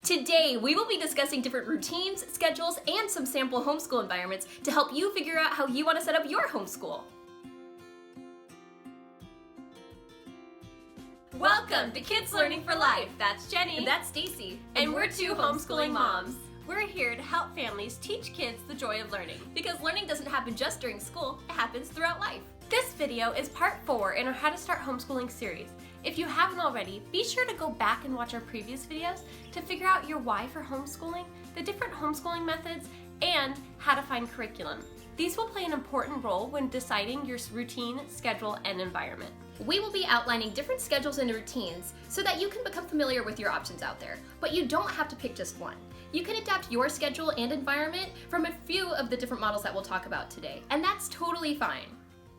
Today, we will be discussing different routines, schedules, and some sample homeschool environments to help you figure out how you want to set up your homeschool. Welcome to Kids Learning for Life. That's Jenny. And that's Stacey. And we're two homeschooling moms. We're here to help families teach kids the joy of learning. Because learning doesn't happen just during school, it happens throughout life. This video is part 4 in our How to Start Homeschooling series. If you haven't already, be sure to go back and watch our previous videos to figure out your why for homeschooling, the different homeschooling methods, and how to find curriculum. These will play an important role when deciding your routine, schedule, and environment. We will be outlining different schedules and routines so that you can become familiar with your options out there, but you don't have to pick just one. You can adapt your schedule and environment from a few of the different models that we'll talk about today, and that's totally fine.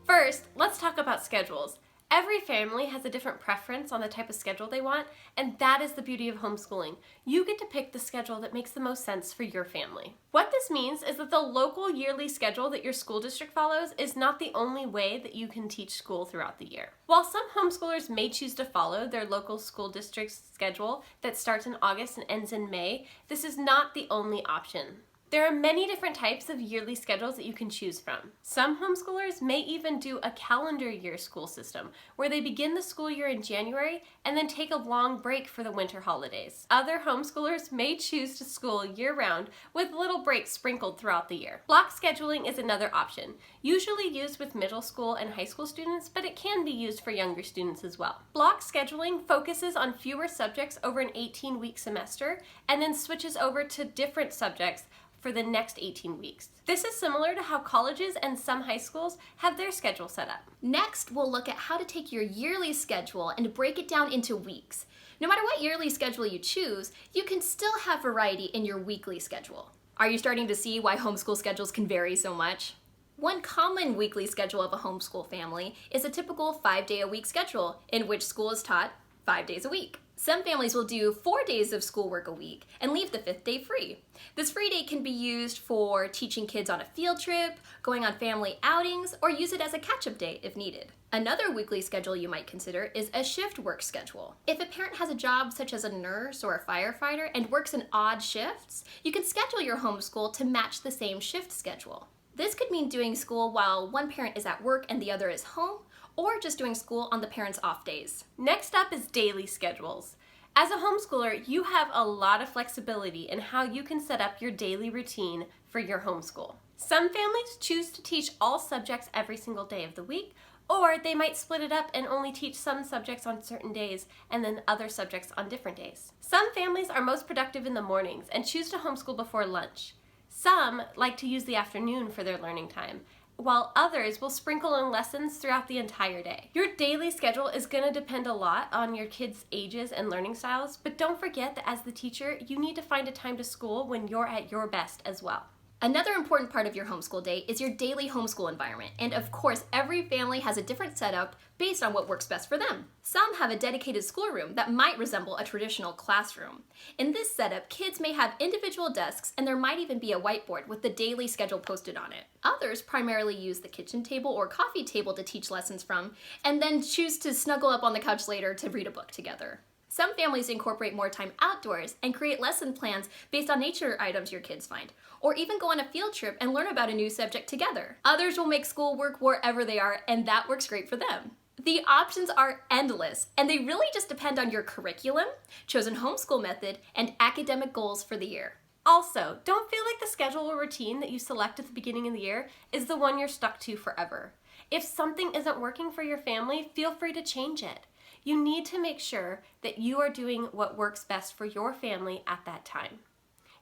First, let's talk about schedules. Every family has a different preference on the type of schedule they want, and that is the beauty of homeschooling. You get to pick the schedule that makes the most sense for your family. What this means is that the local yearly schedule that your school district follows is not the only way that you can teach school throughout the year. While some homeschoolers may choose to follow their local school district's schedule that starts in August and ends in May, this is not the only option. There are many different types of yearly schedules that you can choose from. Some homeschoolers may even do a calendar year school system, where they begin the school year in January and then take a long break for the winter holidays. Other homeschoolers may choose to school year-round with little breaks sprinkled throughout the year. Block scheduling is another option, usually used with middle school and high school students, but it can be used for younger students as well. Block scheduling focuses on fewer subjects over an 18-week semester and then switches over to different subjects for the next 18 weeks. This is similar to how colleges and some high schools have their schedule set up. Next, we'll look at how to take your yearly schedule and break it down into weeks. No matter what yearly schedule you choose, you can still have variety in your weekly schedule. Are you starting to see why homeschool schedules can vary so much? One common weekly schedule of a homeschool family is a typical 5-day-a-week schedule in which school is taught 5 days a week. Some families will do 4 days of schoolwork a week and leave the 5th day free. This free day can be used for teaching kids on a field trip, going on family outings, or use it as a catch-up day if needed. Another weekly schedule you might consider is a shift work schedule. If a parent has a job such as a nurse or a firefighter and works in odd shifts, you can schedule your homeschool to match the same shift schedule. This could mean doing school while one parent is at work and the other is home, or just doing school on the parents' off days. Next up is daily schedules. As a homeschooler, you have a lot of flexibility in how you can set up your daily routine for your homeschool. Some families choose to teach all subjects every single day of the week, or they might split it up and only teach some subjects on certain days and then other subjects on different days. Some families are most productive in the mornings and choose to homeschool before lunch. Some like to use the afternoon for their learning time, while others will sprinkle in lessons throughout the entire day. Your daily schedule is going to depend a lot on your kids' ages and learning styles, but don't forget that as the teacher, you need to find a time to school when you're at your best as well. Another important part of your homeschool day is your daily homeschool environment, and of course, every family has a different setup based on what works best for them. Some have a dedicated schoolroom that might resemble a traditional classroom. In this setup, kids may have individual desks, and there might even be a whiteboard with the daily schedule posted on it. Others primarily use the kitchen table or coffee table to teach lessons from, and then choose to snuggle up on the couch later to read a book together. Some families incorporate more time outdoors and create lesson plans based on nature items your kids find, or even go on a field trip and learn about a new subject together. Others will make school work wherever they are, and that works great for them. The options are endless, and they really just depend on your curriculum, chosen homeschool method, and academic goals for the year. Also, don't feel like the schedule or routine that you select at the beginning of the year is the one you're stuck to forever. If something isn't working for your family, feel free to change it. You need to make sure that you are doing what works best for your family at that time.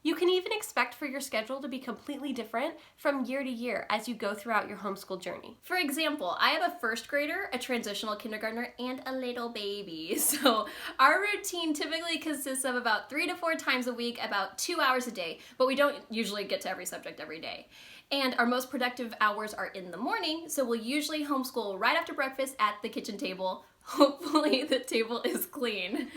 You can even expect for your schedule to be completely different from year to year as you go throughout your homeschool journey. For example, I have a first grader, a transitional kindergartner, and a little baby. So our routine typically consists of about 3 to 4 times a week, about 2 hours a day, but we don't usually get to every subject every day. And our most productive hours are in the morning, so we'll usually homeschool right after breakfast at the kitchen table. Hopefully the table is clean.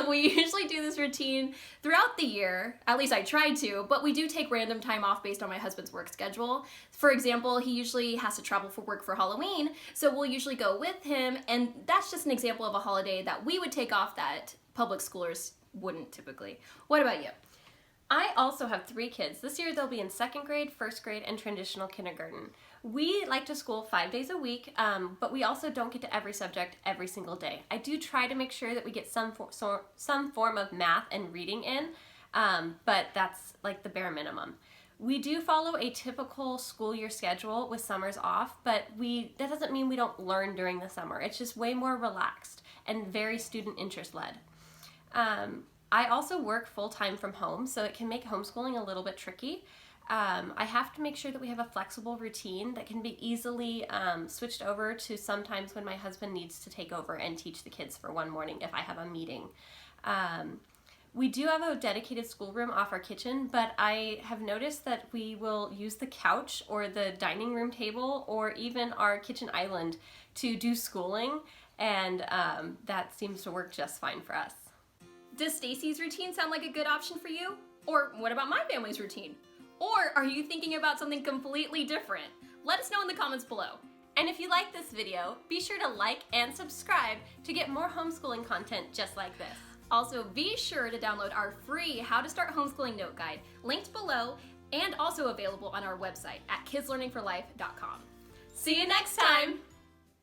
We usually do this routine throughout the year, at least I try to, but we do take random time off based on my husband's work schedule. For example, he usually has to travel for work for Halloween, so we'll usually go with him, and that's just an example of a holiday that we would take off that public schoolers wouldn't typically. What about you? I also have 3 kids. This year they'll be in 2nd grade, 1st grade, and traditional kindergarten. We like to school 5 days a week, but we also don't get to every subject every single day. I do try to make sure that we get some form of math and reading in, but that's like the bare minimum. We do follow a typical school year schedule with summers off, but that doesn't mean we don't learn during the summer. It's just way more relaxed and very student interest led. I also work full-time from home, so it can make homeschooling a little bit tricky. I have to make sure that we have a flexible routine that can be easily switched over to sometimes when my husband needs to take over and teach the kids for one morning if I have a meeting. We do have a dedicated schoolroom off our kitchen, but I have noticed that we will use the couch or the dining room table or even our kitchen island to do schooling, and that seems to work just fine for us. Does Stacey's routine sound like a good option for you? Or what about my family's routine? Or are you thinking about something completely different? Let us know in the comments below. And if you like this video, be sure to like and subscribe to get more homeschooling content just like this. Also, be sure to download our free How to Start Homeschooling Note Guide, linked below, and also available on our website at kidslearningforlife.com. See you next time!